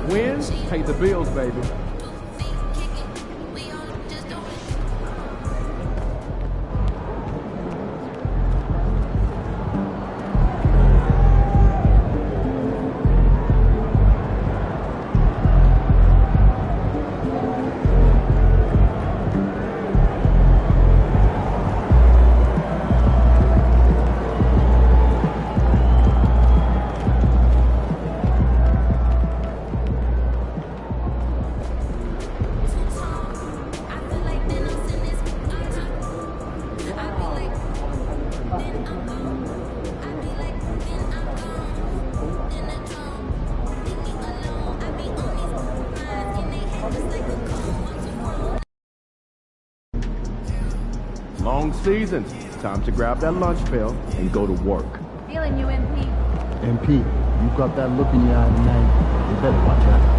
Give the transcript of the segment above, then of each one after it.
Wins pay the bills, baby. Long season. Time to grab that lunch pail and go to work. Feeling you, MP. MP, you've got that look in your eye tonight. You better watch out.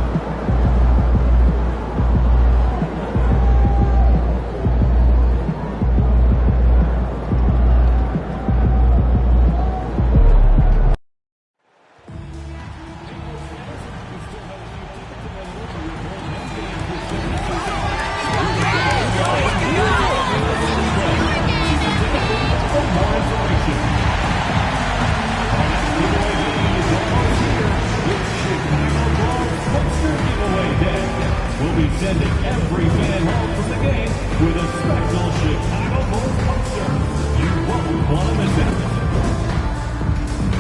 Sending every fan home from the game with a special Chicago Bulls poster. You won't want to miss it.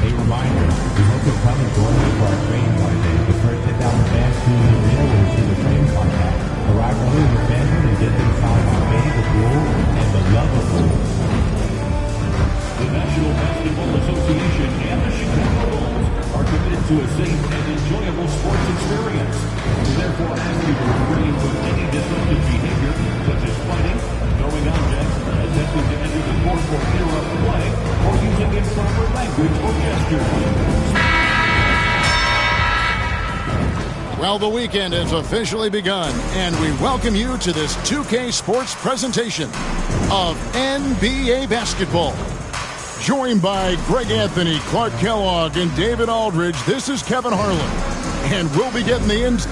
A reminder, we hope you'll come and join us for our training Monday. The first sit down with fans to the arena will receive a training contact. Arrive early with fans and get them signed on Baby the Bull and the Love of Bulls. The National Basketball Association and the Chicago Bulls are committed to a safe and enjoyable sports experience. We therefore ask you to refrain from any disruptive behavior, such as fighting, throwing objects, attempting to enter the court or interrupt play, or using improper language or gestures. Well, the weekend has officially begun, and we welcome you to this 2K Sports presentation of NBA basketball. Joined by Greg Anthony, Clark Kellogg, and David Aldridge, this is Kevin Harlan. And we'll be getting the ins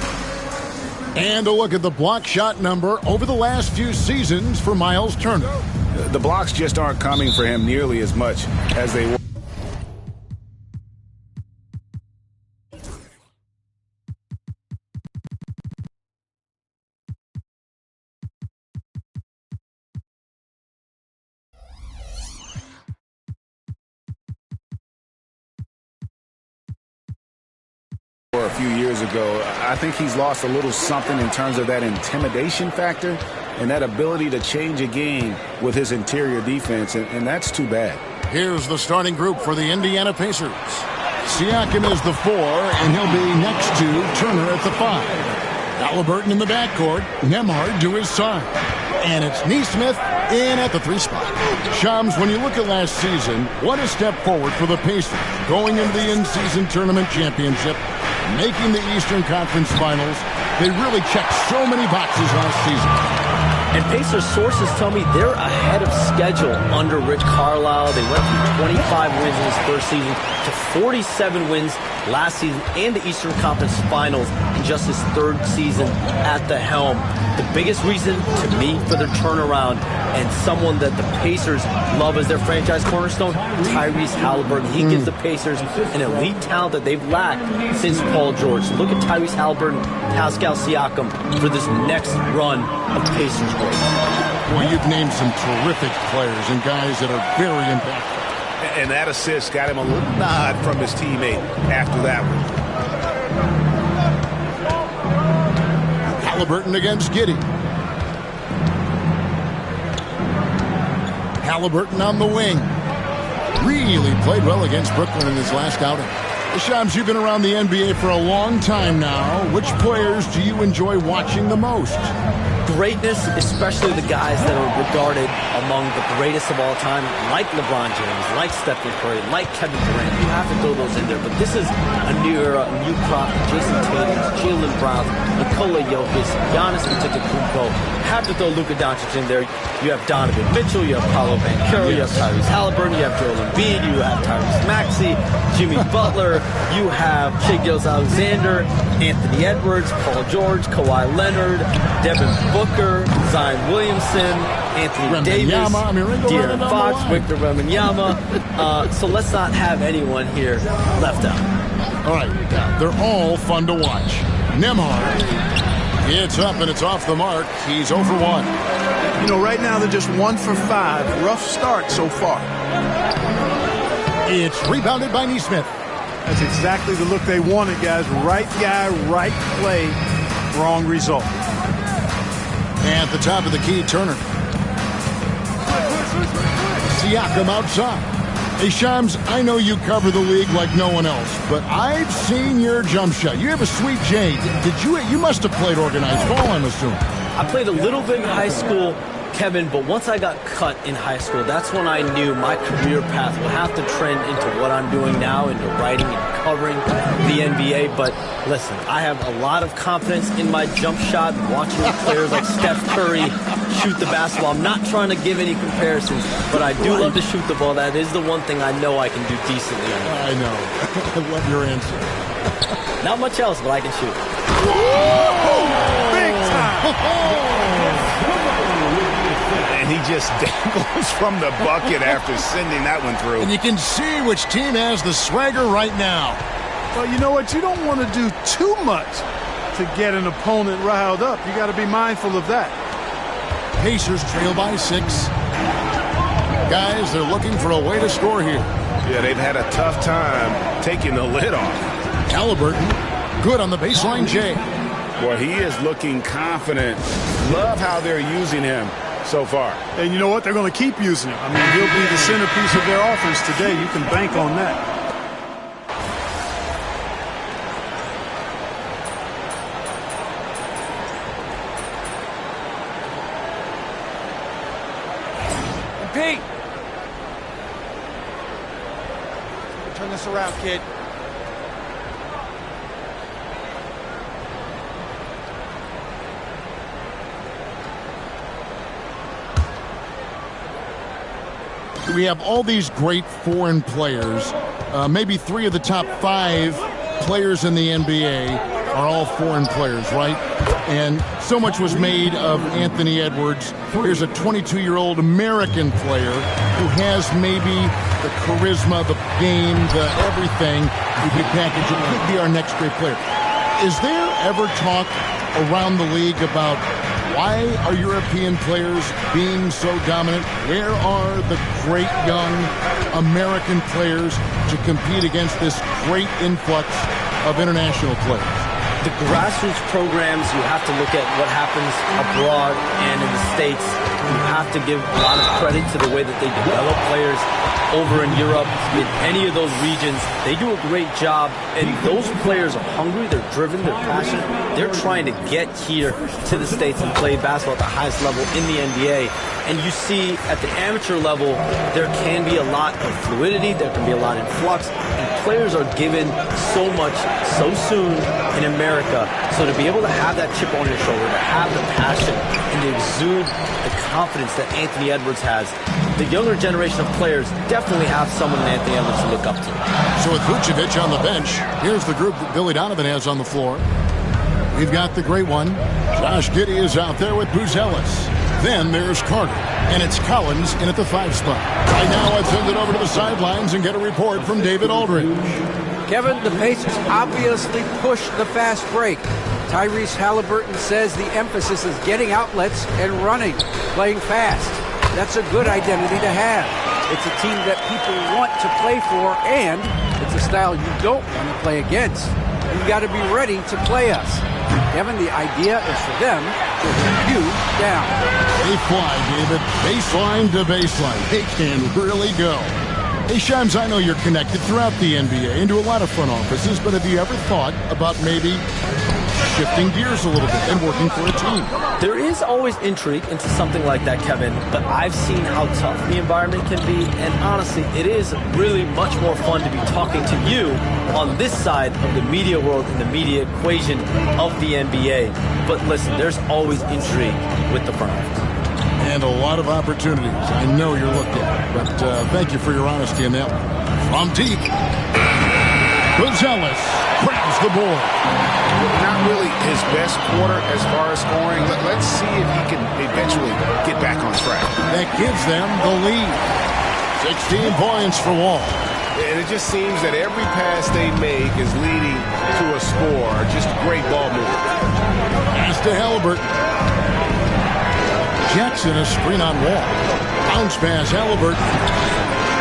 and a look at the block shot number over the last few seasons for Miles Turner. The blocks just aren't coming for him nearly as much as they were. A few years ago. I think he's lost a little something in terms of that intimidation factor and that ability to change a game with his interior defense, and that's too bad. Here's the starting group for the Indiana Pacers. Siakam is the 4, and he'll be next to Turner at the 5. Halliburton in the backcourt, Nembhard to his side. And it's Nesmith in at the 3 spot. Shams, when you look at last season, what a step forward for the Pacers, going into the in-season tournament championship, making the Eastern Conference Finals. They really checked so many boxes last season. And Pacers sources tell me they're ahead of schedule under Rick Carlisle. They went from 25 wins in his first season to 47 wins last season and the Eastern Conference Finals in just his third season at the helm. The biggest reason to me for their turnaround and someone that the Pacers love as their franchise cornerstone, Tyrese Halliburton. He gives the Pacers an elite talent that they've lacked since Paul George. So look at Tyrese Halliburton, Pascal Siakam for this next run of Pacers growth. Well, you've named some terrific players and guys that are very impactful. And that assist got him a little nod from his teammate after that one. Halliburton against Giddey. Halliburton on the wing. Really played well against Brooklyn in his last outing. Shams, you've been around the NBA for a long time now. Which players do you enjoy watching the most? Greatness, especially the guys that are regarded among the greatest of all time, like LeBron James, like Stephen Curry, like Kevin Durant. You have to throw those in there. But this is a new era, a new crop. Jason Tatum, Jaylen Brown, Nikola Jokic, Giannis Antetokounmpo, have to throw Luka Doncic in there. You have Donovan Mitchell, you have Paolo Banchero, you have Tyrese Halliburton, you have Joel Embiid, you have Tyrese Maxey, Jimmy Butler, you have Shai Gilgeous-Alexander, Anthony Edwards, Paul George, Kawhi Leonard, Devin Booker, Zion Williamson, Anthony Davis, De'Aaron Fox, Victor Wembanyama. So let's not have anyone here left out. All right, they're all fun to watch. Nembhard. It's up and it's off the mark. He's 0 for 1. You know, right now they're just 1 for 5. Rough start so far. It's rebounded by Nesmith. That's exactly the look they wanted, guys. Right guy, right play, wrong result. At the top of the key, Turner. Siakam outside. Hey, Shams, I know you cover the league like no one else, but I've seen your jump shot. You have a sweet J. You must have played organized ball, I'm assuming. I played a little bit in high school, Kevin, but once I got cut in high school, that's when I knew my career path would have to trend into what I'm doing now, into writing and covering the NBA. But listen, I have a lot of confidence in my jump shot, watching players like Steph Curry shoot the basketball. I'm not trying to give any comparisons, but I do love to shoot the ball. That is the one thing I know I can do decently. I know. I love your answer. Not much else, but I can shoot. Big time! And he just dangles from the bucket after sending that one through. And you can see which team has the swagger right now. Well, you know what? You don't want to do too much to get an opponent riled up. You got to be mindful of that. Pacers trail by 6. Guys, they're looking for a way to score here. Yeah, they've had a tough time taking the lid off. Halliburton, good on the baseline J. Boy, he is looking confident. Love how they're using him so far. And you know what? They're going to keep using him. I mean, he'll be the centerpiece of their offense today. You can bank on that. Pete! Turn this around, kid. We have all these great foreign players. Maybe 3 of the top 5 players in the NBA are all foreign players, right? And so much was made of Anthony Edwards. Here's a 22-year-old American player who has maybe the charisma, the game, the everything. We could package it. Could be our next great player. Is there ever talk around the league about why are European players being so dominant? Where are the great young American players to compete against this great influx of international players? The grassroots programs, you have to look at what happens abroad and in the States. You have to give a lot of credit to the way that they develop players over in Europe, in any of those regions. They do a great job, and those players are hungry, they're driven, they're passionate. They're trying to get here to the States and play basketball at the highest level in the NBA. And you see at the amateur level, there can be a lot of fluidity, there can be a lot of flux, and players are given so much so soon in America. So to be able to have that chip on your shoulder, to have the passion, and to exude the confidence that Anthony Edwards has, the younger generation of players definitely have someone in Anthony Edwards to look up to. So with Vucevic on the bench, here's the group that Billy Donovan has on the floor. We've got the great one. Josh Giddey is out there with Bruce Ellis. Then there's Carter, and it's Collins in at the 5 spot. Right now, let's send it over to the sidelines and get a report from David Aldridge. Kevin, the Pacers obviously push the fast break. Tyrese Halliburton says the emphasis is getting outlets and running, playing fast. That's a good identity to have. It's a team that people want to play for, and it's a style you don't want to play against. You've got to be ready to play us. Kevin, the idea is for them to run you down. They fly, David. Baseline to baseline. They can really go. Hey, Shams, I know you're connected throughout the NBA into a lot of front offices, but have you ever thought about maybe shifting gears a little bit and working for a team. There is always intrigue into something like that, Kevin, but I've seen how tough the environment can be, and honestly, it is really much more fun to be talking to you on this side of the media world and the media equation of the NBA. But listen, there's always intrigue with the Browns. And a lot of opportunities. I know you're looked at, but thank you for your honesty in that one. From deep, Buzelis grabs the board. Not really his best quarter as far as scoring. Let's see if he can eventually get back on track. That gives them the lead. 16 points for Wall. And it just seems that every pass they make is leading to a score. Just great ball movement. Pass to Halliburton. Jackson a screen on Wall. Bounce pass Halliburton.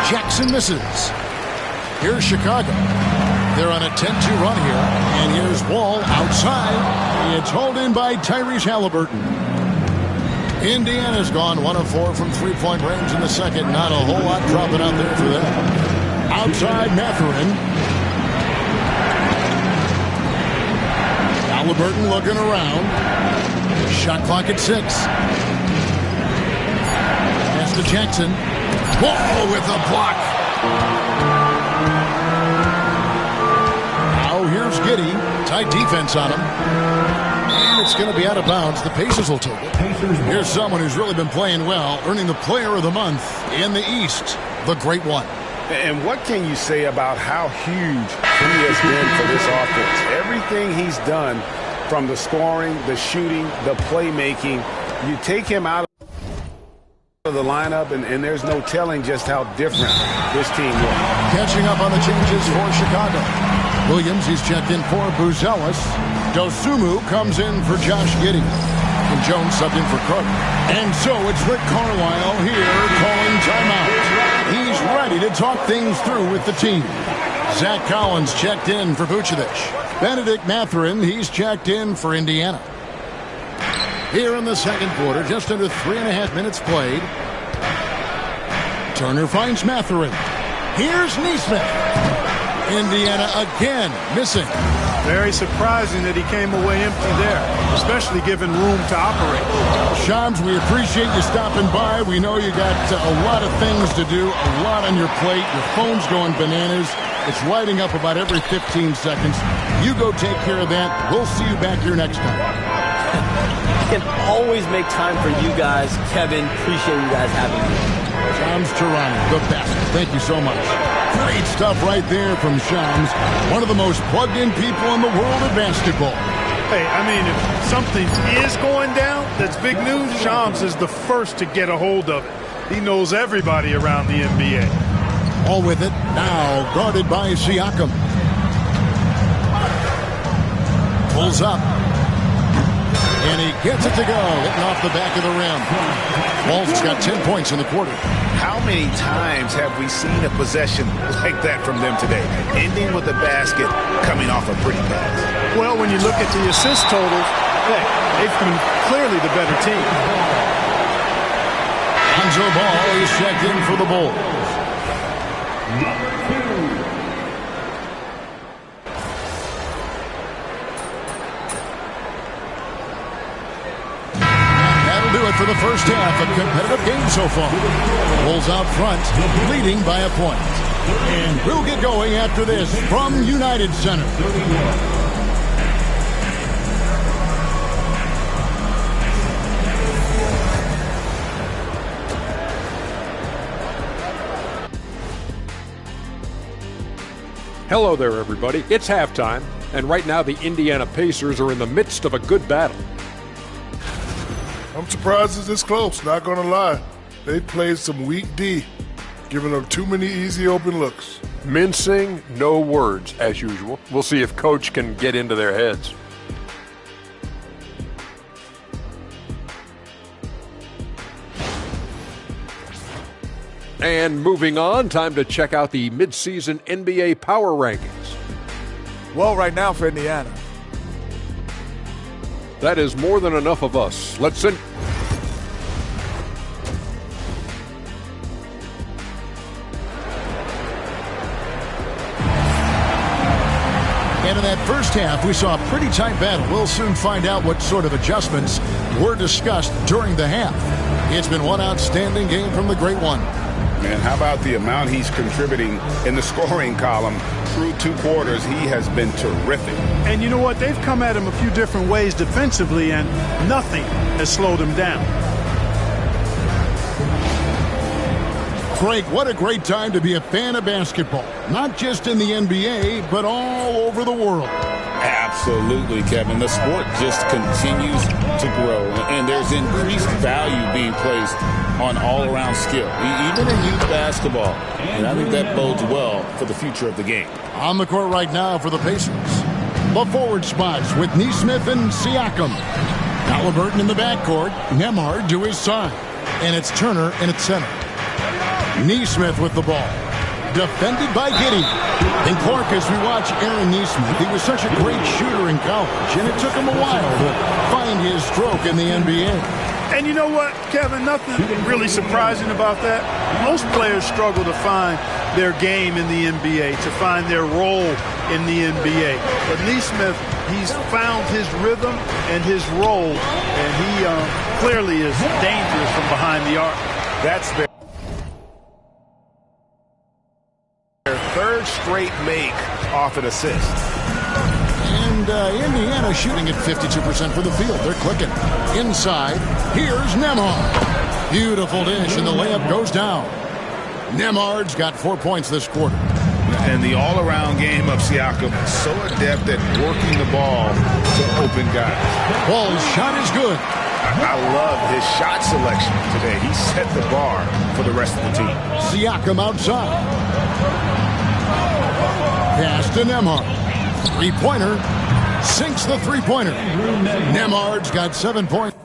Jackson misses. Here's Chicago. They're on a 10-2 run here. And here's Wall outside. It's hauled in by Tyrese Halliburton. Indiana's gone 1 of 4 from three-point range in the second. Not a whole lot dropping out there for them. Outside Mathurin. Halliburton looking around. Shot clock at 6. Pass to Jackson. Wall with a block. Now here's Giddey. Tight defense on him. And it's going to be out of bounds. The Pacers will take it. Here's someone who's really been playing well, earning the Player of the Month in the East, the Great One. And what can you say about how huge he has been for this offense? Everything he's done, from the scoring, the shooting, the playmaking, you take him out of the lineup, and there's no telling just how different this team was. Catching up on the changes for Chicago. Williams, he's checked in for Buzelis. Dosumu comes in for Josh Giddey. And Jones subbed in for Cook. And so it's Rick Carlisle here calling timeout. He's ready to talk things through with the team. Zach Collins checked in for Vucevic. Benedict Mathurin, he's checked in for Indiana. Here in the second quarter, just under 3.5 minutes played. Turner finds Mathurin. Here's Neesmith. Indiana again missing. Very surprising that he came away empty there, especially given room to operate. Shams, we appreciate you stopping by. We know you got a lot of things to do, a lot on your plate. Your phone's going bananas. It's lighting up about every 15 seconds. You go take care of that. We'll see you back here next time. I can always make time for you guys. Kevin, appreciate you guys having me. Shams Charania, the best. Thank you so much. Great stuff right there from Shams, one of the most plugged-in people in the world of basketball. Hey, I mean, if something is going down that's big news, Shams is the first to get a hold of it. He knows everybody around the NBA. All with it, now guarded by Siakam. Pulls up. And he gets it to go, hitting off the back of the rim. Walls has got 10 points in the quarter. How many times have we seen a possession like that from them today? Ending with a basket, coming off a pretty pass. Well, when you look at the assist totals, hey, they've been clearly the better team. Lonzo Ball is checked in for the Bulls. Do it for the first half. A competitive game so far. Bulls out front, leading by a point. And we'll get going after this from United Center. Hello there, everybody. It's halftime, and right now the Indiana Pacers are in the midst of a good battle. I'm surprised it's this close, not going to lie. They played some weak D, giving them too many easy open looks. Mincing, no words, as usual. We'll see if Coach can get into their heads. And moving on, time to check out the midseason NBA power rankings. Well, right now for Indiana. That is more than enough of us. Let's send. And in that first half, we saw a pretty tight battle. We'll soon find out what sort of adjustments were discussed during the half. It's been one outstanding game from the Great One. Man, how about the amount he's contributing in the scoring column through 2 quarters? He has been terrific. And you know what? They've come at him a few different ways defensively, and nothing has slowed him down. Craig, what a great time to be a fan of basketball. Not just in the NBA, but all over the world. Absolutely, Kevin. The sport just continues to grow, and there's increased value being placed on all-around skill, even in youth basketball. And I think that bodes well for the future of the game. On the court right now for the Pacers. The forward spots with Neesmith and Siakam. Halliburton in the backcourt. Nembhard to his side. And it's Turner in its center. Neesmith with the ball. Defended by Giddey. And Clark, as we watch Aaron Neesmith, he was such a great shooter in college, and it took him a while to find his stroke in the NBA. And you know what, Kevin? Nothing really surprising about that. Most players struggle to find their game in the NBA, to find their role in the NBA. But Neesmith, he's found his rhythm and his role, and he clearly is dangerous from behind the arc. That's their third straight make off an assist. And Indiana shooting at 52% for the field. They're clicking. Inside, here's Nembhard. Beautiful dish, and the layup goes down. Nembhard's got 4 points this quarter. And the all-around game of Siakam, so adept at working the ball to open guys. Ball's shot is good. I love his shot selection today. He set the bar for the rest of the team. Siakam outside. Pass to Nembhard. Three-pointer. Sinks the three-pointer. Nembhard's got 7 points.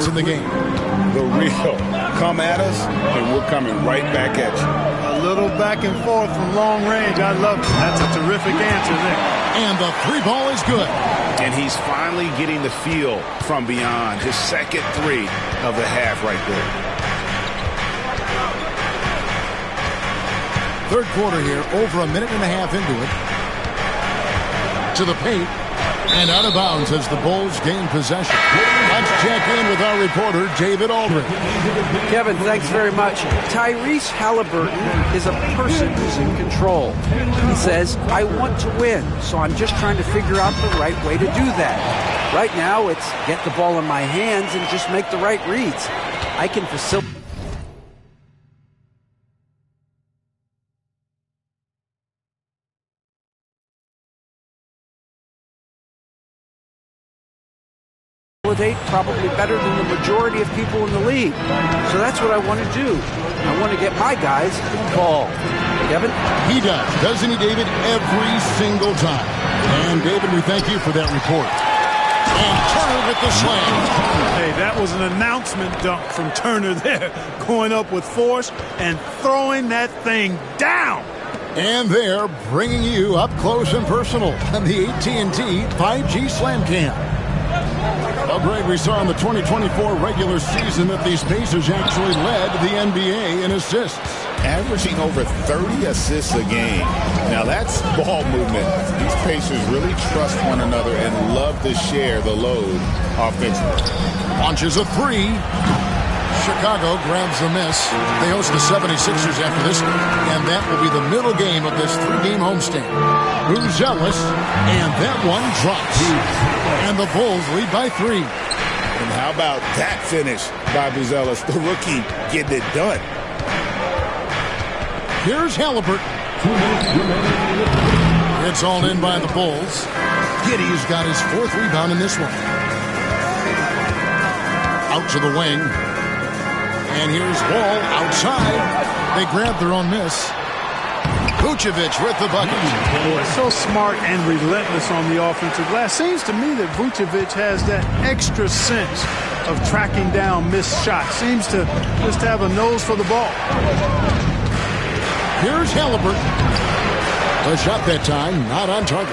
In the game. The real come at us, and we're coming right back at you. A little back and forth from long range. I love it. That's a terrific answer there. And the three ball is good. And he's finally getting the feel from beyond. His second three of the half right there. Third quarter here, over a minute and a half into it. To the paint. And out of bounds as the Bulls gain possession. Let's check in with our reporter, David Aldridge. Kevin, thanks very much. Tyrese Halliburton is a person who's in control. He says, I want to win, so I'm just trying to figure out the right way to do that. Right now, it's get the ball in my hands and just make the right reads. I can facilitate probably better than the majority of people in the league. So that's what I want to do. I want to get my guys involved. Kevin? He does, doesn't he, David? Every single time. And, David, we thank you for that report. And Turner with the slam. Hey, that was an announcement dunk from Turner there. Going up with force and throwing that thing down. And they're bringing you up close and personal on the AT&T 5G Slam Cam. Well, Greg, we saw in the 2024 regular season that these Pacers actually led the NBA in assists. Averaging over 30 assists a game. Now, that's ball movement. These Pacers really trust one another and love to share the load offensively. Launches a three. Chicago grabs the miss. They host the 76ers after this, and that will be the middle game of this three-game homestand. Buzelis, and that one drops. And the Bulls lead by 3. And how about that finish by Buzelis, the rookie, getting it done? Here's Halliburton. It's all in by the Bulls. Giddey's got his 4th rebound in this one. Out to the wing. And here's Wall outside. They grab their own miss. Vucevic with the bucket. Boy, so smart and relentless on the offensive glass. Seems to me that Vucevic has that extra sense of tracking down missed shots. Seems to just have a nose for the ball. Here's Halliburton. The shot that time, not on target.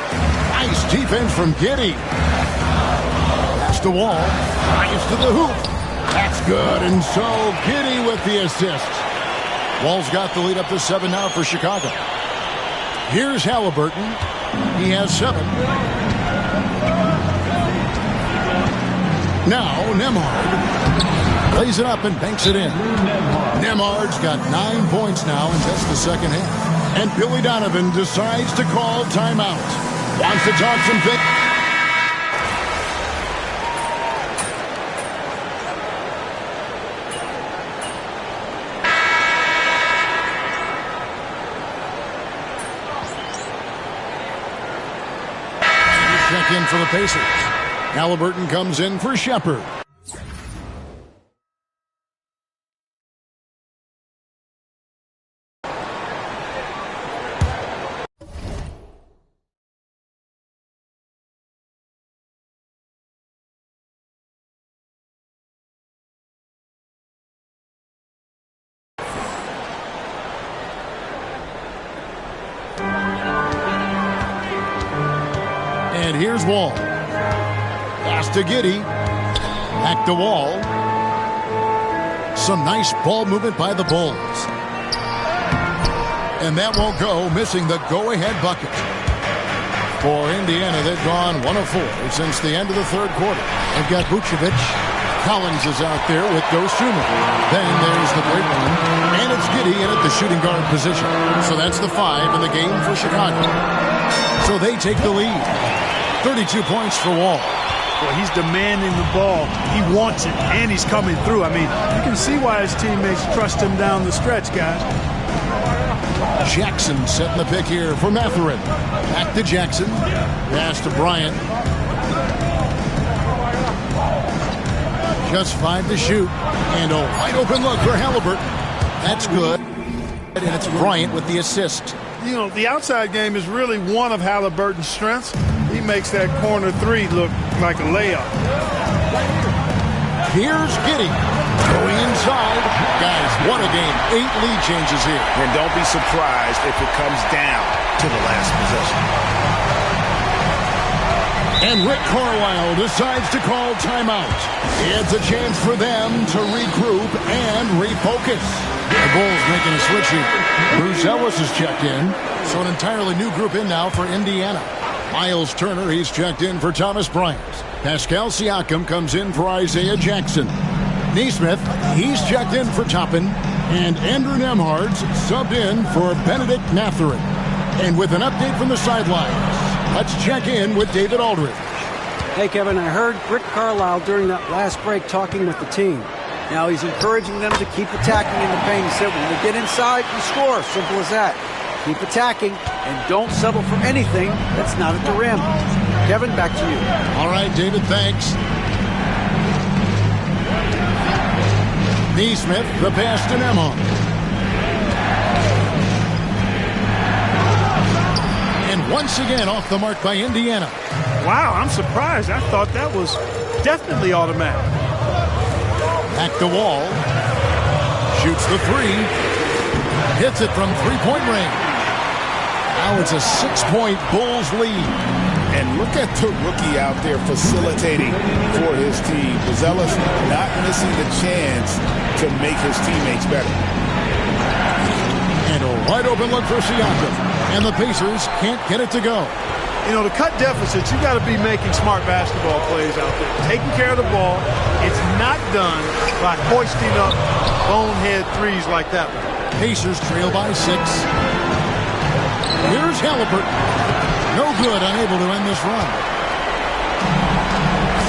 Nice defense from Giddey. Pass to Wall. Nice to the hoop. That's good. And so Giddey with the assist. Wall's got the lead up to 7 now for Chicago. Here's Halliburton. He has 7. Now Nembhard lays it up and banks it in. Nembhard's got 9 points now in just the second half. And Billy Donovan decides to call timeout. Wants to talk some things. Check in for the Pacers. Halliburton comes in for Shepard. And here's Wall. Pass to Giddey. Back to Wall. Some nice ball movement by the Bulls. And that won't go, missing the go-ahead bucket. For Indiana, they've gone 1 of 4 since the end of the third quarter. They've got Vucevic. Collins is out there with Dosunmu. Then there's the great one. And it's Giddey in at the shooting guard position. So that's the 5 in the game for Chicago. So they take the lead. 32 points for Wall. Well, he's demanding the ball. He wants it, and he's coming through. I mean, you can see why his teammates trust him down the stretch, guys. Jackson setting the pick here for Mathurin. Back to Jackson. Pass to Bryant. Just 5 to shoot. And a wide open look for Halliburton. That's good. And it's Bryant with the assist. You know, the outside game is really one of Halliburton's strengths. He makes that corner 3 look like a layup. Here's Giddey going inside. Guys, what a game. 8 lead changes here. And don't be surprised if it comes down to the last possession. And Rick Carlisle decides to call timeout. It's a chance for them to regroup and refocus. The Bulls making a switch here. Bruce Ellis is checked in. So an entirely new group in now for Indiana. Miles Turner, he's checked in for Thomas Bryant. Pascal Siakam comes in for Isaiah Jackson. Neesmith, he's checked in for Toppin. And Andrew Nembhard's subbed in for Benedict Mathurin. And with an update from the sidelines, let's check in with David Aldridge. Hey, Kevin, I heard Rick Carlisle during that last break talking with the team. Now he's encouraging them to keep attacking in the paint. He said when they get inside, you score. Simple as that. Keep attacking and don't settle for anything that's not at the rim. Kevin, back to you. All right, David, thanks. Neesmith, the pass to Nembhard. And once again off the mark by Indiana. Wow, I'm surprised. I thought that was definitely automatic. Back to Wall. Shoots the 3. Hits it from three-point range. Now it's a 6-point Bulls lead. And look at the rookie out there facilitating for his team. Buzelis not missing the chance to make his teammates better. And a wide open look for Siakam. And the Pacers can't get it to go. You know, to cut deficits, you got to be making smart basketball plays out there. Taking care of the ball. It's not done by hoisting up bonehead threes like that one. Pacers trail by 6. Here's Halliburton. No good, unable to end this run.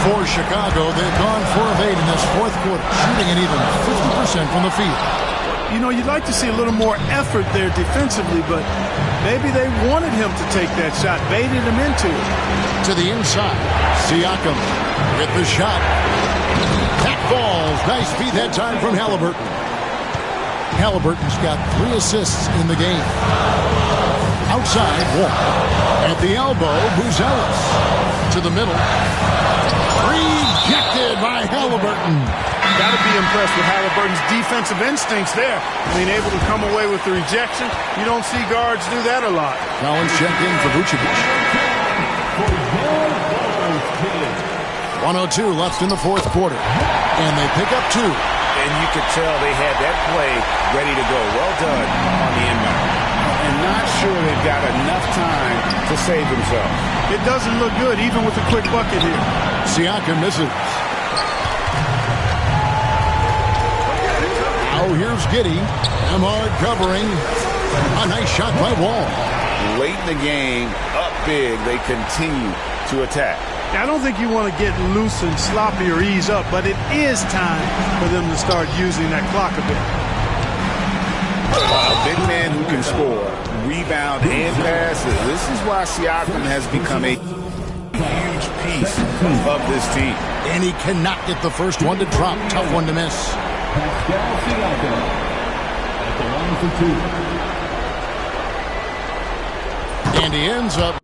For Chicago, they've gone 4 of 8 in this fourth quarter, shooting an even 50% from the field. You know, you'd like to see a little more effort there defensively, but maybe they wanted him to take that shot, baited him into it. To the inside, Siakam with the shot. That falls. Nice feed that time from Halliburton. Halliburton's got 3 assists in the game. Outside, Wall. At the elbow, Buzelis. To the middle. Rejected by Halliburton. Got to be impressed with Halliburton's defensive instincts there. I mean, able to come away with the rejection. You don't see guards do that a lot. Collins checked in for Vucevic. 1:02 left in the fourth quarter. And they pick up 2. And you could tell they had that play ready to go. Well done on the inbound. And not sure they've got enough time to save themselves. It doesn't look good, even with a quick bucket here. Siakam misses. Now here's Giddey. Emhard covering. A nice shot by Wall. Late in the game, up big, they continue to attack. I don't think you want to get loose and sloppy or ease up, but it is time for them to start using that clock a bit. A big man who can score, rebound, and pass. This is why Siakam has become a huge piece of this team. And he cannot get the first one to drop. Tough one to miss. Pascal Siakam at the line for 2. And he ends up.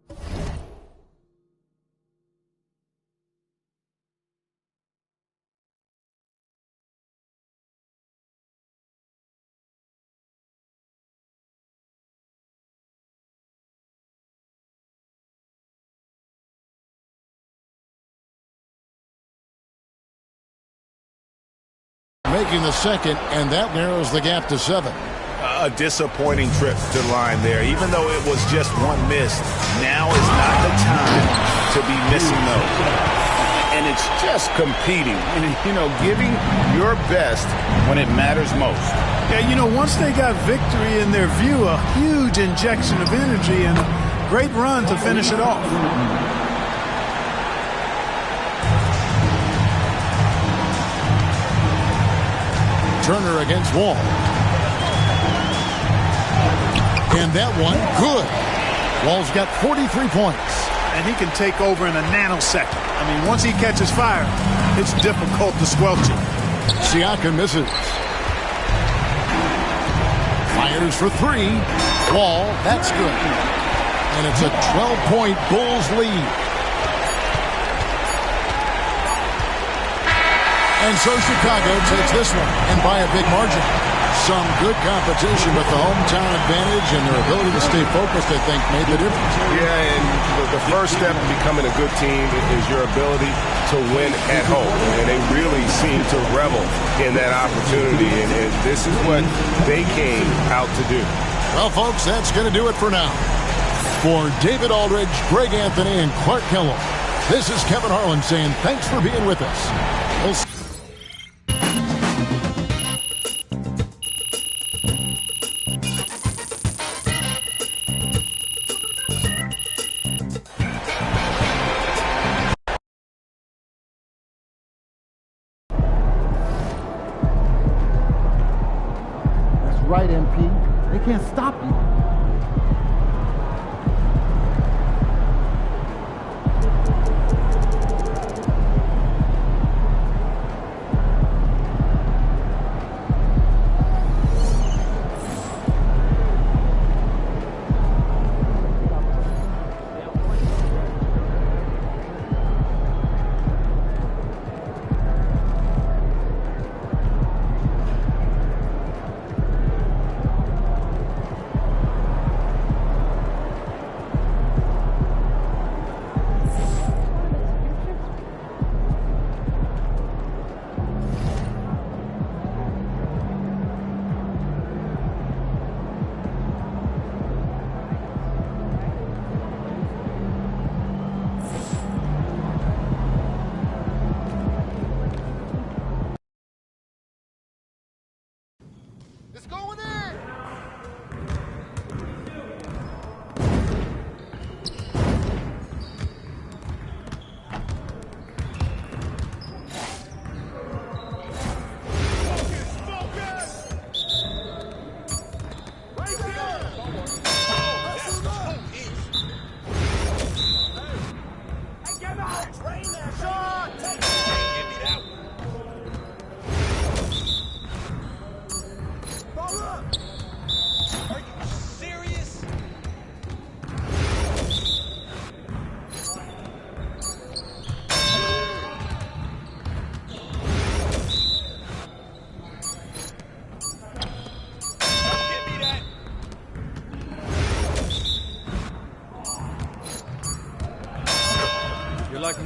Making the second, and that narrows the gap to 7. A disappointing trip to the line there. Even though it was just one miss, now is not the time to be missing those. And it's just competing and, you know, giving your best when it matters most. Yeah, you know, once they got victory in their view, a huge injection of energy and a great run to finish it off. Turner against Wall. And that one, good. Wall's got 43 points. And he can take over in a nanosecond. I mean, once he catches fire, it's difficult to squelch it. Siakam misses. Fires for 3. Wall, that's good. And it's a 12-point Bulls lead. And so Chicago takes this one, and by a big margin. Some good competition, but the hometown advantage and their ability to stay focused, I think, made the difference. Yeah, and the first step in becoming a good team is your ability to win at home. And they really seem to revel in that opportunity, and this is what they came out to do. Well, folks, that's going to do it for now. For David Aldridge, Greg Anthony, and Clark Kellogg, this is Kevin Harlan saying thanks for being with us. We'll see. Right, MP. They can't stop you.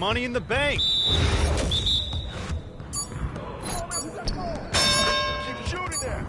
Money in the Bank. Keep shooting there.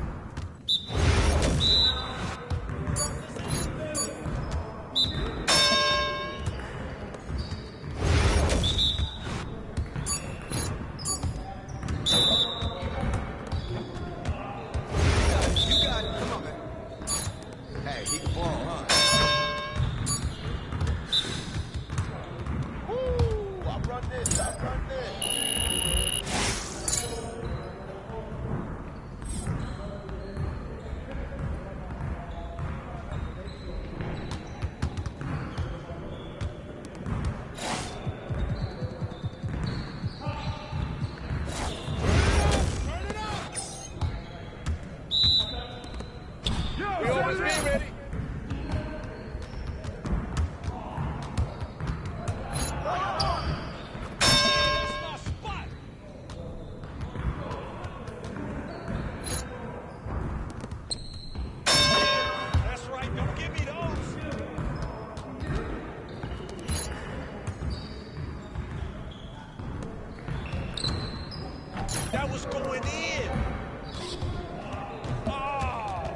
That was going in. Oh.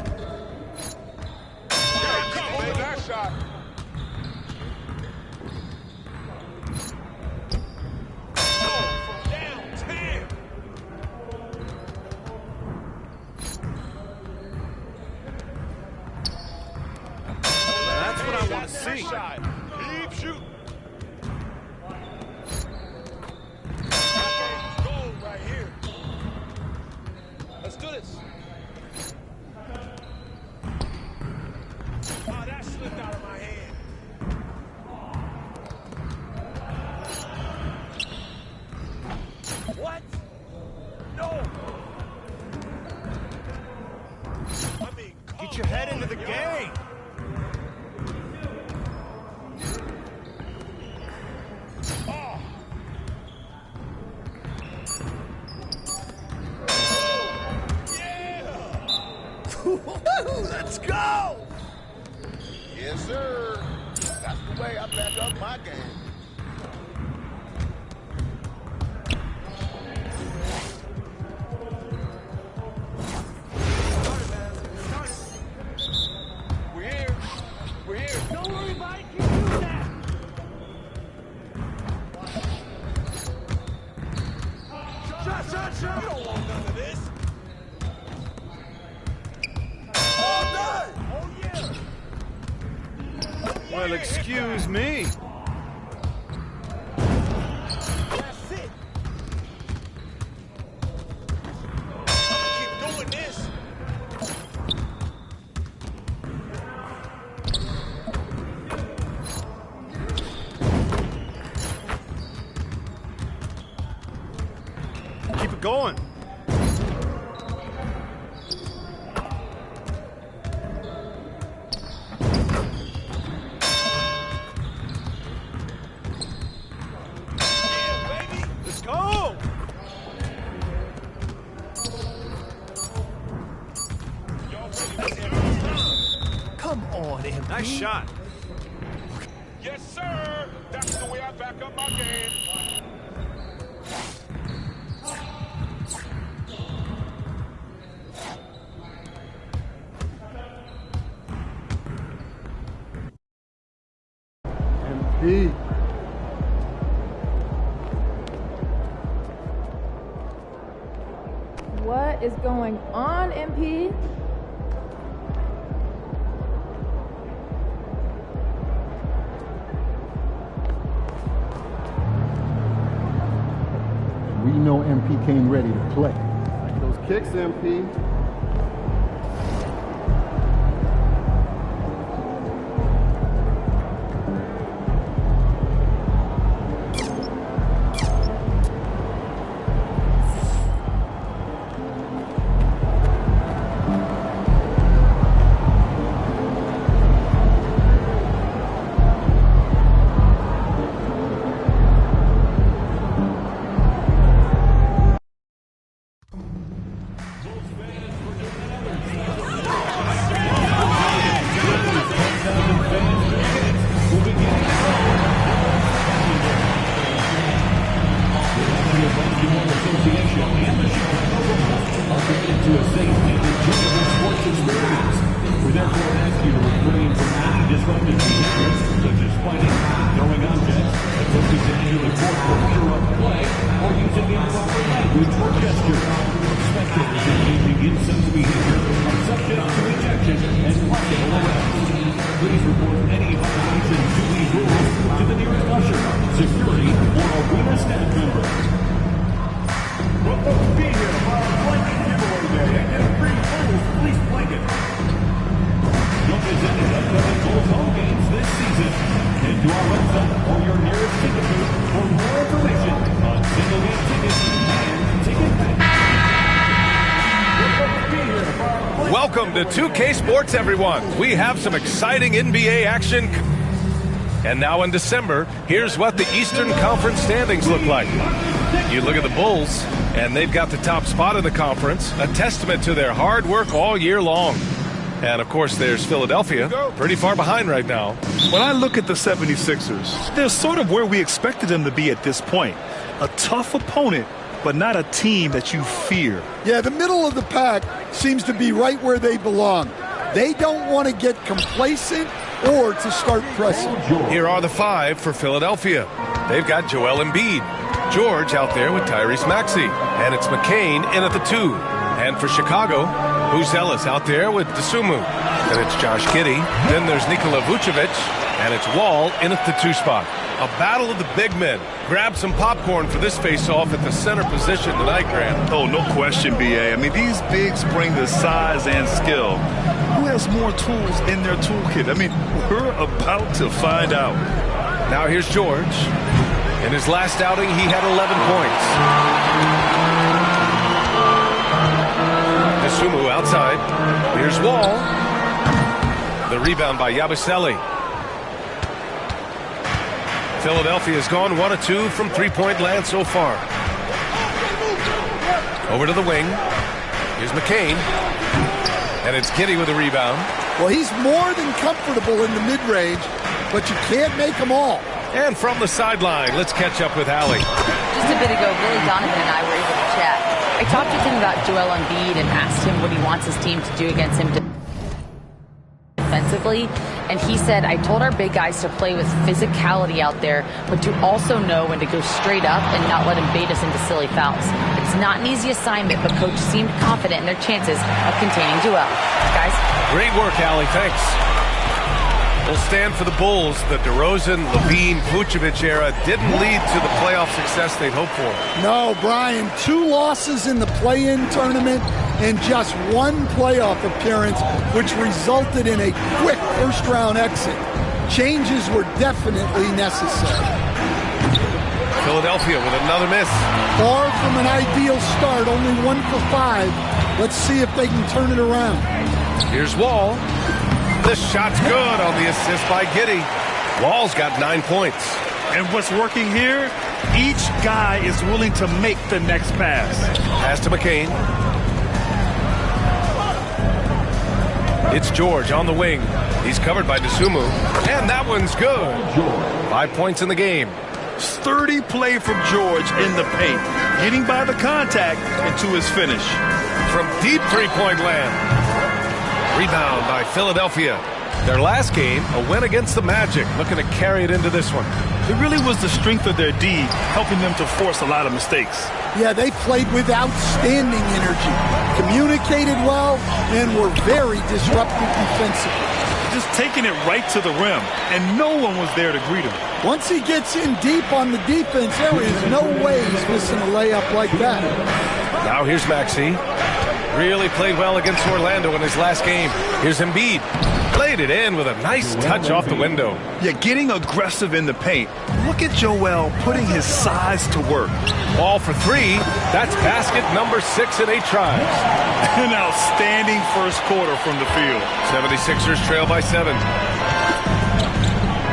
That shot. From downtown. That's what I want to see. Keep shooting. Goal right here. Let's do this. Oh, that slipped out of my hand. What? No. I mean, Get your head into the game. Oh. Let's go! Yes, sir. That's the way I back up my game. We're here. We're here. Don't worry about it. Keep doing that. Shot. You don't want none of this. All day. Oh, yeah. Well, excuse me. That's it. Keep doing this. Keep it going. Let's go! Come on, MP. Nice shot. Yes, sir. That's the way I back up my game. MP. What is going on, MP? We know MP came ready to play. Like those kicks, MP. you to refrain from any disruptive behavior, such as fighting, throwing objects, attempting to enter the court for interrupt play, or using improper language or gesture. Spectators engaging in such behavior are subject to ejection and possible arrest. Please report any violations to these rules to the nearest usher, security, or arena staff member. We'll be here for our blanket giveaway day and get a free Bulls police blanket. Don't miss any upcoming Bulls home games this season. Head to our website or your nearest ticket booth for more information on single game tickets and ticket packs. Welcome to 2K Sports, everyone. We have some exciting NBA action. And now in December, here's what the Eastern Conference standings look like. You look at the Bulls, and they've got the top spot in the conference, a testament to their hard work all year long. And, of course, there's Philadelphia, pretty far behind right now. When I look at the 76ers, they're sort of where we expected them to be at this point. A tough opponent, but not a team that you fear. Yeah, the middle of the pack seems to be right where they belong. They don't want to get complacent or to start pressing. Here are the five for Philadelphia. They've got Joel Embiid, George out there with Tyrese Maxey, and it's McCain in at the 2. And for Chicago, who's Ellis out there with Dosunmu, and it's Josh Giddey. Then there's Nikola Vucevic, and it's Wall in at the 2 spot. A battle of the big men. Grab some popcorn for this face-off at the center position tonight, Grant. Oh, no question, B.A. I mean, these bigs bring the size and skill. Who has more tools in their toolkit? I mean, we're about to find out. Now here's George. In his last outing, he had 11 points. Dosunmu outside. Here's Wall. The rebound by Yabusele. Philadelphia has gone 1 of 2 from three-point land so far. Over to the wing. Here's McCain. And it's Giddey with a rebound. Well, he's more than comfortable in the mid-range, but you can't make them all. And from the sideline, let's catch up with Allie. Just a bit ago, Billy Donovan and I were able to chat. I talked to him about Joel Embiid and asked him what he wants his team to do against him defensively. And he said, I told our big guys to play with physicality out there, but to also know when to go straight up and not let him bait us into silly fouls. It's not an easy assignment, but coach seemed confident in their chances of containing Joel. Guys? Great work, Allie. Thanks. We'll stand for the Bulls. The DeRozan, Levine, Vucevic era didn't lead to the playoff success they'd hoped for. No, Brian, 2 losses in the play-in tournament and just 1 playoff appearance, which resulted in a quick first-round exit. Changes were definitely necessary. Philadelphia with another miss. Far from an ideal start, only 1 for 5. Let's see if they can turn it around. Here's Wall. This shot's good on the assist by Giddey. Wall's got 9 points. And what's working here? Each guy is willing to make the next pass. Pass to McCain. It's George on the wing. He's covered by Dosunmu. And that one's good. 5 points in the game. Sturdy play from George in the paint. Getting by the contact and to his finish. From deep three-point land. Rebound by Philadelphia. Their last game, a win against the Magic, looking to carry it into this one. It really was the strength of their D helping them to force a lot of mistakes. Yeah, they played with outstanding energy, communicated well, and were very disruptive defensively. Just taking it right to the rim, and no one was there to greet him. Once he gets in deep on the defense, there is no way he's missing a layup like that. Now here's Maxey. Really played well against Orlando in his last game. Here's Embiid. Played it in with a nice touch off the window. Yeah, getting aggressive in the paint. Look at Joel putting his size to work. Ball for 3. That's basket number 6 in 8 tries. An outstanding first quarter from the field. 76ers trail by 7.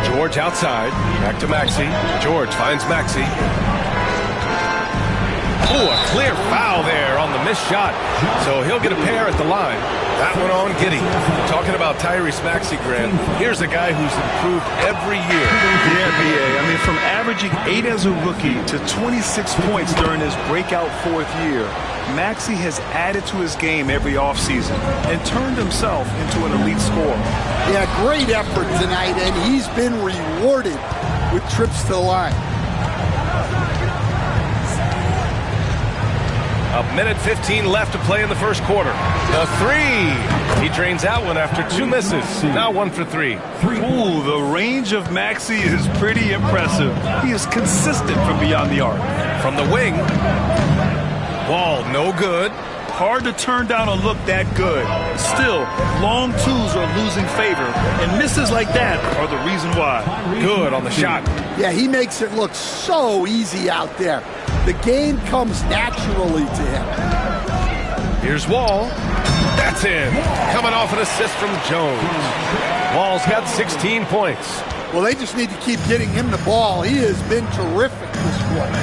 George outside. Back to Maxey. George finds Maxey. Oh, a clear foul there on the missed shot. So he'll get a pair at the line. That one on Giddy. Talking about Tyrese Maxey, Grant, here's a guy who's improved every year. Yeah, BA. I mean, from averaging 8 as a rookie to 26 points during his breakout 4th year, Maxey has added to his game every offseason and turned himself into an elite scorer. Yeah, great effort tonight, and he's been rewarded with trips to the line. A minute 15 left to play in the first quarter. The three. He drains that one after 2 misses. Now 1 for 3. Ooh, the range of Maxey is pretty impressive. He is consistent from beyond the arc. From the wing. Ball no good. Hard to turn down a look that good. Still, long twos are losing favor, and misses like that are the reason why. Good on the shot. Yeah, he makes it look so easy out there. The game comes naturally to him. Here's Wall. That's in. Coming off an assist from Jones. Wall's got 16 points. Well, they just need to keep getting him the ball. He has been terrific this quarter.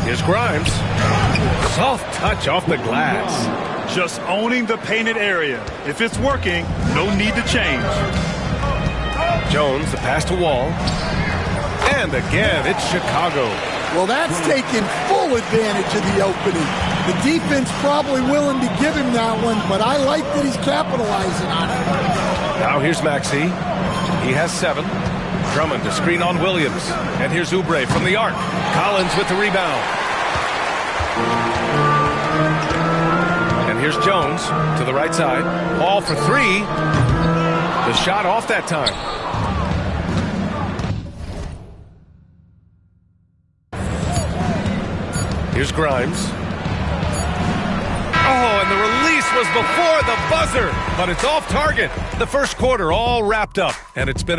Here's Grimes. Soft touch off the glass. Just owning the painted area. If it's working, no need to change. Jones, the pass to Wall. And again, it's Chicago. Well, that's taking full advantage of the opening. The defense probably willing to give him that one, but I like that he's capitalizing on it. Now here's Maxey. He has 7. Drummond to screen on Williams. And here's Oubre from the arc. Collins with the rebound. And here's Jones to the right side. Ball for 3. The shot off that time. Here's Grimes. Oh, and the release was before the buzzer, but it's off target. The first quarter all wrapped up, and it's been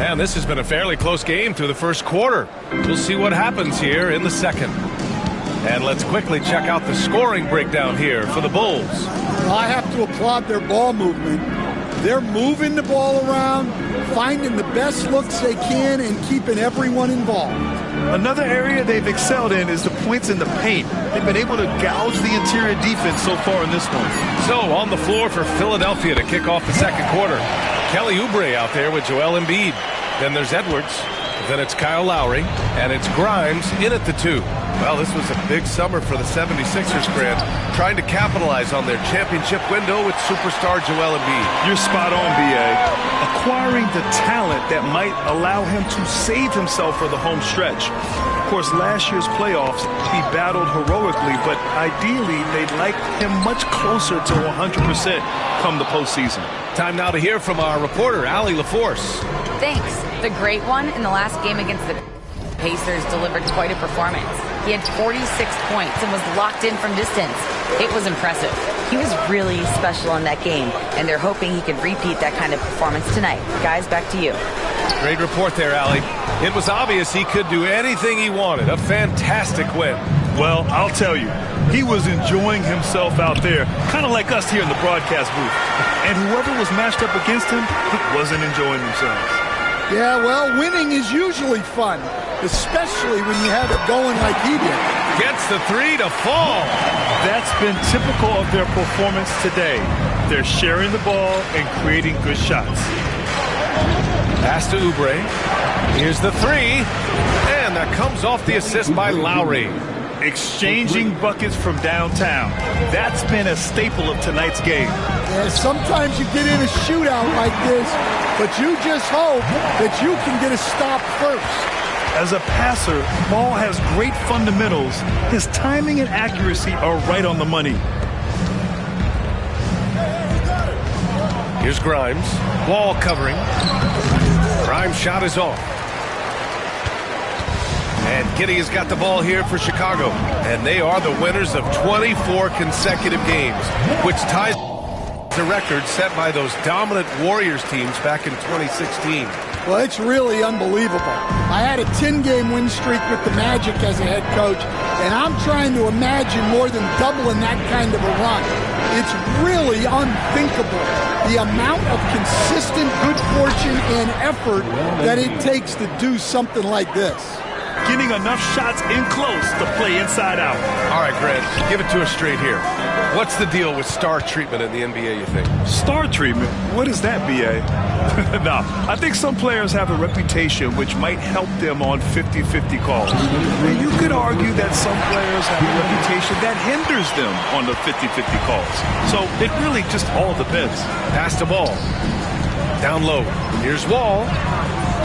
And this has been a fairly close game through the first quarter. We'll see what happens here in the second. And let's quickly check out the scoring breakdown here for the Bulls. Well, I have to applaud their ball movement. They're moving the ball around, finding the best looks they can, and keeping everyone involved. Another area they've excelled in is the points in the paint. They've been able to gouge the interior defense so far in this one. So on the floor for Philadelphia to kick off the second quarter. Kelly Oubre out there with Joel Embiid. Then there's Edwards. Then it's Kyle Lowry. And it's Grimes in at the 2. Well, this was a big summer for the 76ers, Grant, trying to capitalize on their championship window with superstar Joel Embiid. You're spot on, B.A. Acquiring the talent that might allow him to save himself for the home stretch. Of course, last year's playoffs, he battled heroically, but ideally, they'd like him much closer to 100% come the postseason. Time now to hear from our reporter, Allie LaForce. Thanks. The great one in the last game against the Pacers delivered quite a performance. He had 46 points and was locked in from distance. It was impressive. He was really special in that game, and they're hoping he can repeat that kind of performance tonight. Guys, back to you. Great report there, Allie. It was obvious he could do anything he wanted. A fantastic win. Well, I'll tell you, he was enjoying himself out there, kind of like us here in the broadcast booth. And whoever was matched up against him wasn't enjoying themselves. Yeah, well, winning is usually fun, especially when you have it going like he did. Gets the 3 to fall. That's been typical of their performance today. They're sharing the ball and creating good shots. Pass to Oubre. Here's the 3. And that comes off the assist by Lowry. Exchanging buckets from downtown. That's been a staple of tonight's game. Yeah, sometimes you get in a shootout like this, but you just hope that you can get a stop first. As a passer, Ball has great fundamentals. His timing and accuracy are right on the money. Here's Grimes. Wall covering. Grimes' shot is off. And Giddey has got the ball here for Chicago. And they are the winners of 24 consecutive games, which ties the record set by those dominant Warriors teams back in 2016. Well, it's really unbelievable. I had a 10-game win streak with the Magic as a head coach, and I'm trying to imagine more than doubling that kind of a run. It's really unthinkable, the amount of consistent good fortune and effort that it takes to do something like this. getting enough shots in close to play inside out. All right, Grant, give it to us straight here. What's the deal with star treatment in the NBA, you think? Star treatment? What is that, B.A.? Now, I think some players have a reputation which might help them on 50-50 calls. And you could argue that some players have a reputation that hinders them on the 50-50 calls. So it really just all depends. Pass the ball. Down low. Here's Wall.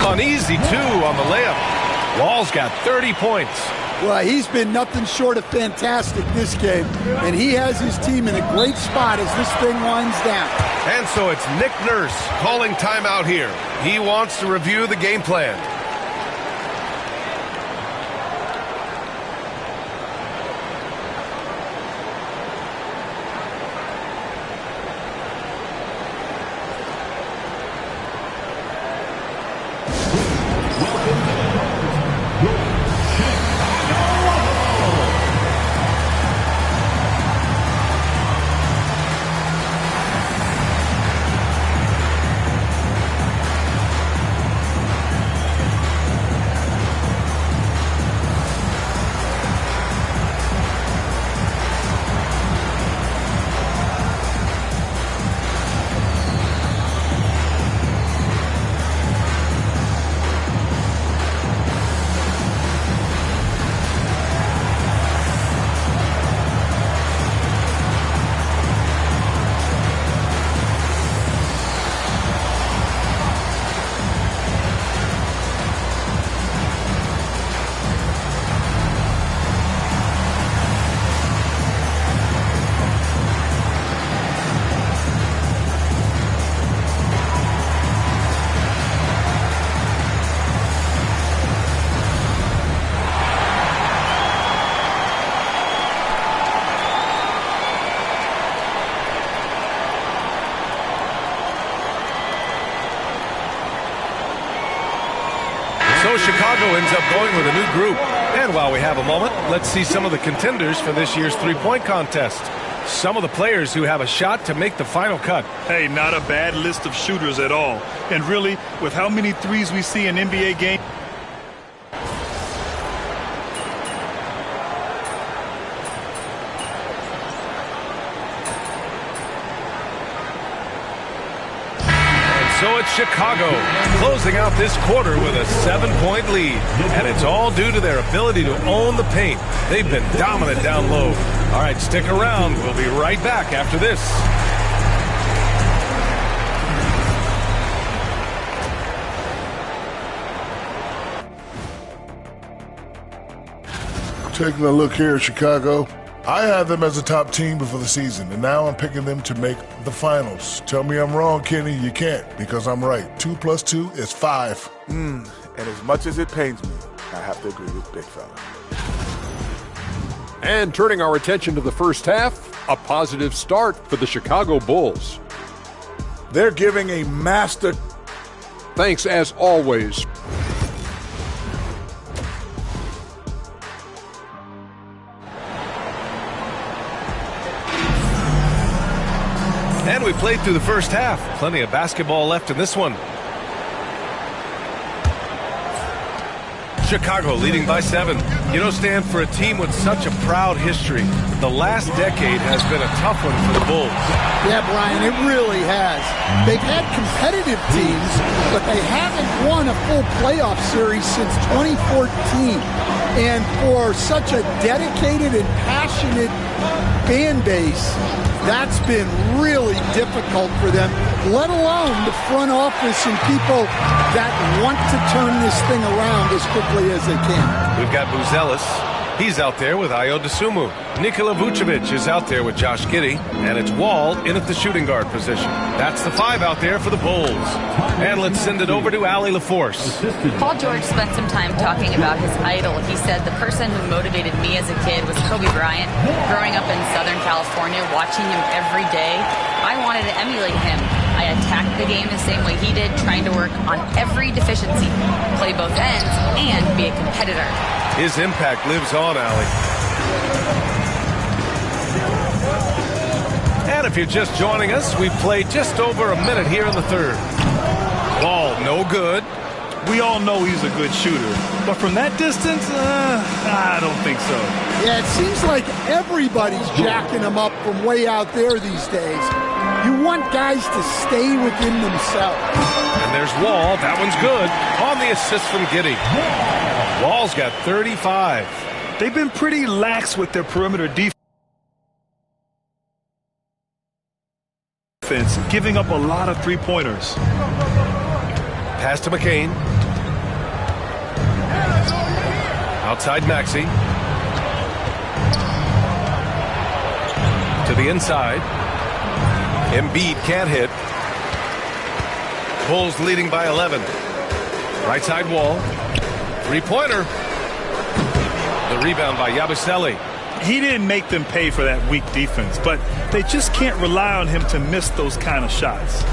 On easy, too, on the layup. Wall's got 30 points. Well, he's been nothing short of fantastic this game, and he has his team in a great spot as this thing winds down. And so it's Nick Nurse calling timeout here. He wants to review the game plan. So Chicago ends up going with a new group. And while we have a moment, let's see some of the contenders for this year's three-point contest. Some of the players who have a shot to make the final cut. Hey, not a bad list of shooters at all. And really, with how many threes we see in NBA games, So it's Chicago closing out this quarter with a 7-point lead. And it's all due to their ability to own the paint. They've been dominant down low. All right, stick around. We'll be right back after this. Taking a look here at Chicago, I had them as a top team before the season, and now I'm picking them to make the finals. Tell me I'm wrong, Kenny. You can't, because I'm right. 2 + 2 is 5. And as much as it pains me, I have to agree with Big Fella. And turning our attention to the first half, a positive start for the Chicago Bulls. They're giving a master. Thanks as always. And we played through the first half. Plenty of basketball left in this one. Chicago leading by 7. You know, Stan, for a team with such a proud history, the last decade has been a tough one for the Bulls. Yeah, Brian, it really has. They've had competitive teams, but they haven't won a full playoff series since 2014. And for such a dedicated and passionate fan base, that's been really difficult for them, let alone the front office and people that want to turn this thing around as quickly as they can. We've got Buzelis. He's out there with Ayo Dosunmu. Nikola Vucevic is out there with Josh Giddey. And it's Wall in at the shooting guard position. That's the 5 out there for the Bulls. And let's send it over to Allie LaForce. Paul George spent some time talking about his idol. He said, the person who motivated me as a kid was Kobe Bryant. Growing up in Southern California, watching him every day, I wanted to emulate him. I attacked the game the same way he did, trying to work on every deficiency, play both ends, and be a competitor. His impact lives on, Allie. And if you're just joining us, we've played just over a minute here in the third. Ball no good. We all know he's a good shooter. But from that distance, I don't think so. Yeah, it seems like everybody's jacking him up from way out there these days. You want guys to stay within themselves. And there's Wall. That one's good. On the assist from Giddey. Wall's got 35. They've been pretty lax with their perimeter defense, giving up a lot of three-pointers. Pass to McCain. Outside Maxey. To the inside. Embiid can't hit. Bulls leading by 11. Right side Wall. Three-pointer. The rebound by Yabusele. He didn't make them pay for that weak defense, but they just can't rely on him to miss those kind of shots.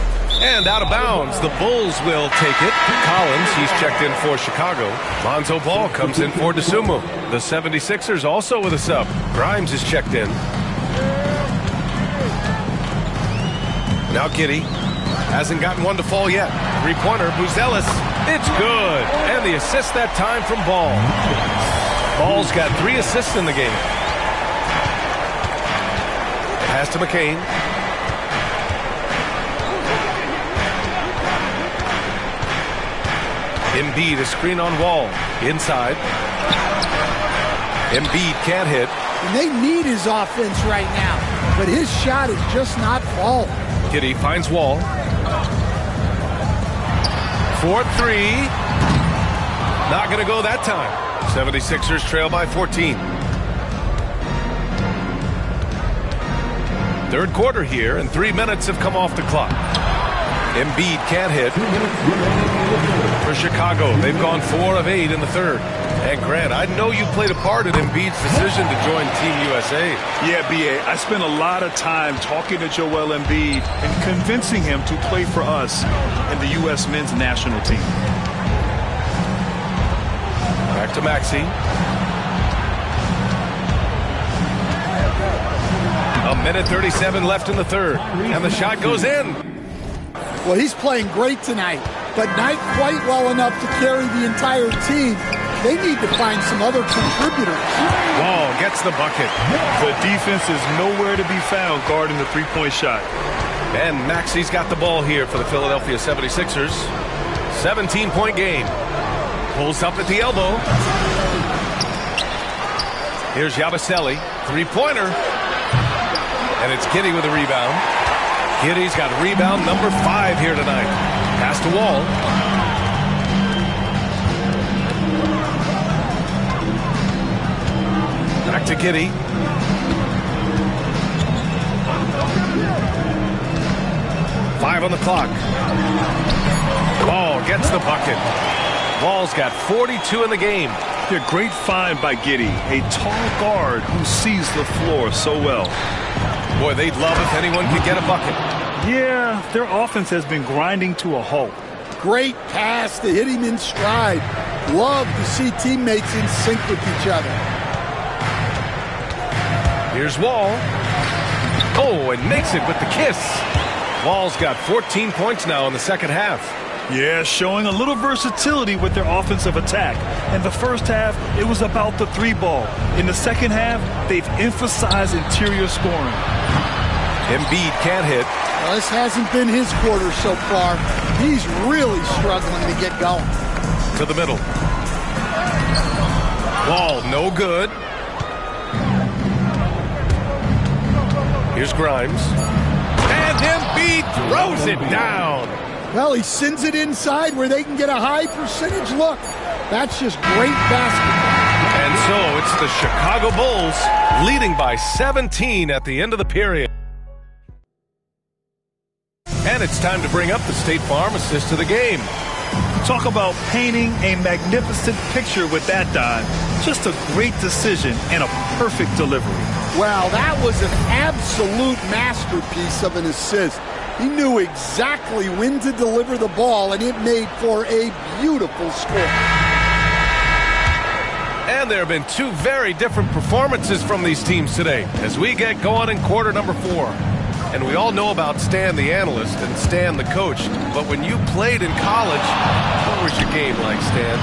And out of bounds, the Bulls will take it. Collins, he's checked in for Chicago. Lonzo Ball comes in for DeSumo. The 76ers also with a sub. Grimes is checked in. Now Giddey hasn't gotten one to fall yet. Three-pointer, Buzelis. It's good. And the assist that time from Ball. Ball's got 3 assists in the game. Pass to McCain. Embiid, a screen on Wall. Inside. Embiid can't hit. And they need his offense right now, but his shot is just not falling. Giddey finds Wall. 4-3. Not going to go that time. 76ers trail by 14. Third quarter here, and 3 minutes have come off the clock. Embiid can't hit. For Chicago, they've gone 4 of 8 in the third. And Grant, I know you played a part in Embiid's decision to join Team USA. Yeah, B.A., I spent a lot of time talking to Joel Embiid and convincing him to play for us in the U.S. men's national team. Back to Maxey. A minute 37 left in the third. And the shot goes in. Well, he's playing great tonight, but not quite well enough to carry the entire team. They need to find some other contributors. Wall gets the bucket. The defense is nowhere to be found guarding the three-point shot. And Maxey's got the ball here for the Philadelphia 76ers. 17-point game. Pulls up at the elbow. Here's Yabusele. Three-pointer. And it's Giddey with a rebound. Giddey's got rebound number 5 here tonight. Pass to Wall. Back to Giddey. Five on the clock. Wall gets the bucket. Wall's got 42 in the game. A great find by Giddey, a tall guard who sees the floor so well. Boy, they'd love if anyone could get a bucket. Yeah, their offense has been grinding to a halt. Great pass to hit him in stride. Love to see teammates in sync with each other. Here's Wall. Oh, and makes it with the kiss. Wall's got 14 points now in the second half. Yeah, showing a little versatility with their offensive attack. In the first half, it was about the 3-ball. In the second half, they've emphasized interior scoring. Embiid can't hit. Well, this hasn't been his quarter so far. He's really struggling to get going. To the middle. Wall, no good. Here's Grimes. And Embiid throws it down. Well, he sends it inside where they can get a high percentage look. That's just great basketball. And so it's the Chicago Bulls leading by 17 at the end of the period. And it's time to bring up the State Farm assist of the game. Talk about painting a magnificent picture with that dive. Just a great decision and a perfect delivery. Wow, that was an absolute masterpiece of an assist. He knew exactly when to deliver the ball, and it made for a beautiful score. And there have been 2 very different performances from these teams today as we get going in quarter number 4. And we all know about Stan the analyst and Stan the coach, but when you played in college, What was your game like, Stan?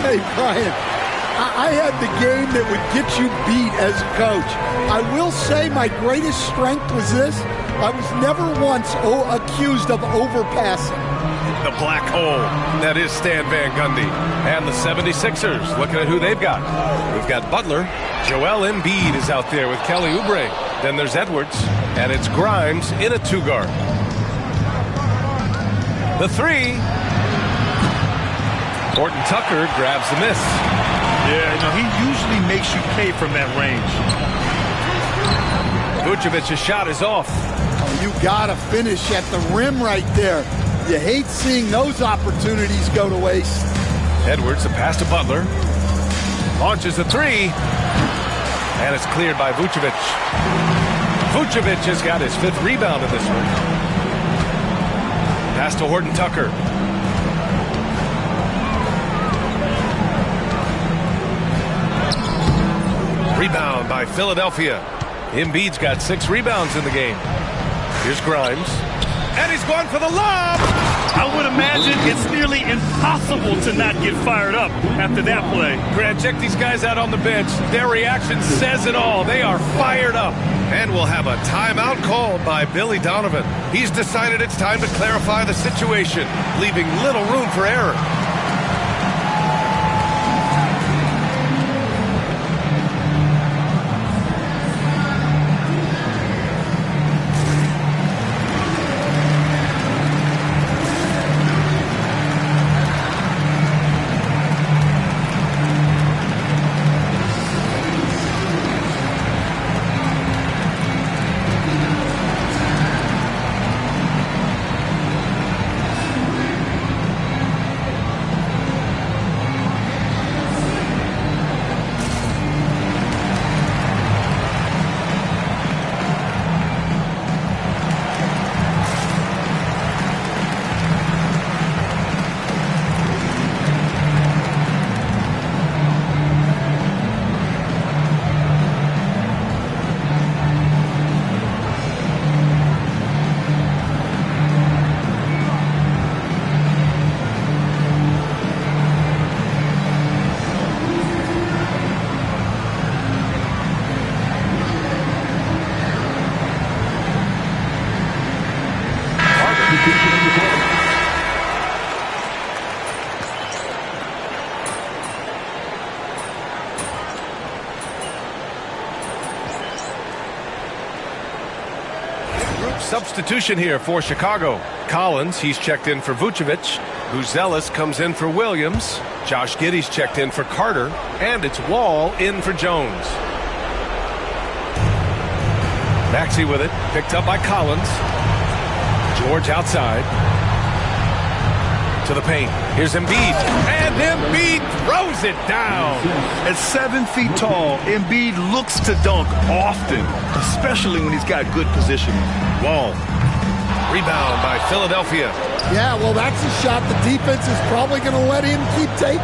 Hey, Brian, I had the game that would get you beat as a coach. I will say my greatest strength was this. I was never once accused of overpassing. The black hole. That is Stan Van Gundy. And the 76ers, looking at who they've got. We've got Butler. Joel Embiid is out there with Kelly Oubre. Then there's Edwards. And it's Grimes in a two-guard. The three. Horton Tucker grabs the miss. Yeah, he usually makes you pay from that range. Vucevic's shot is off. Oh, you gotta finish at the rim right there. You hate seeing those opportunities go to waste. Edwards, a pass to Butler. Launches a three. And it's cleared by Vucevic. Vucevic has got his 5th rebound in this one. Pass to Horton Tucker. Rebound by Philadelphia. Embiid's got 6 rebounds in the game. Here's Grimes. And he's going for the lob. I would imagine it's nearly impossible to not get fired up after that play. Grant, check these guys out on the bench. Their reaction says it all. They are fired up. And we'll have a timeout called by Billy Donovan. He's decided it's time to clarify the situation, leaving little room for error. Substitution here for Chicago. Collins, he's checked in for Vucevic. Buzelis comes in for Williams. Josh Giddey's checked in for Carter. And it's Wall in for Jones. Maxey with it, picked up by Collins. George outside. To the paint. Here's Embiid. And Embiid throws it down. At 7 feet tall, Embiid looks to dunk often, especially when he's got good positioning. Wall. Rebound by Philadelphia. Yeah, well, that's a shot the defense is probably going to let him keep taking.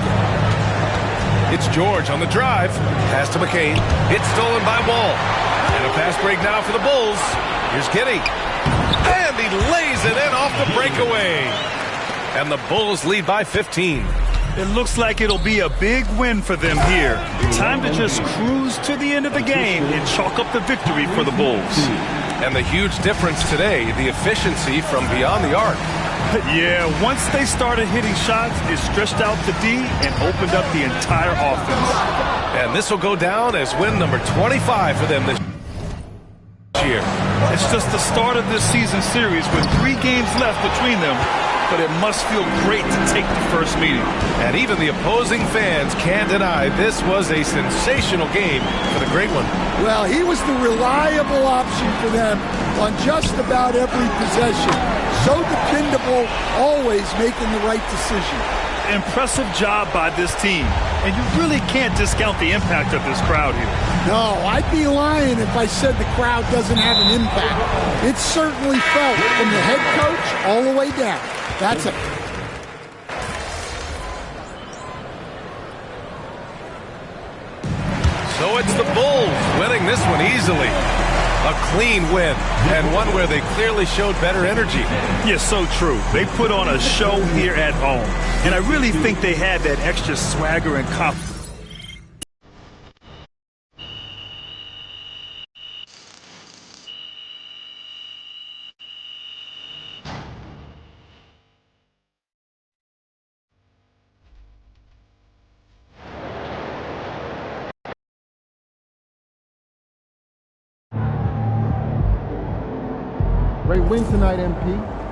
It's George on the drive. Pass to McCain. It's stolen by Wall. And a fast break now for the Bulls. Here's Giddey. And he lays it in off the breakaway. And the Bulls lead by 15. It looks like it'll be a big win for them here. Time to just cruise to the end of the game and chalk up the victory for the Bulls. And the huge difference today, the efficiency from beyond the arc. Yeah, once they started hitting shots, it stretched out the D and opened up the entire offense. And this will go down as win number 25 for them this year. It's just the start of this season series with 3 games left between them, but it must feel great to take the first meeting. And even the opposing fans can't deny this was a sensational game for the Great One. Well, he was the reliable option for them on just about every possession. So dependable, always making the right decision. Impressive job by this team. And you really can't discount the impact of this crowd here. No, I'd be lying if I said the crowd doesn't have an impact. It's certainly felt from the head coach all the way down. That's it. So it's the Bulls winning this one easily. A clean win, and one where they clearly showed better energy. Yeah, so true. They put on a show here at home, and I really think they had that extra swagger and confidence. Great win tonight, MP.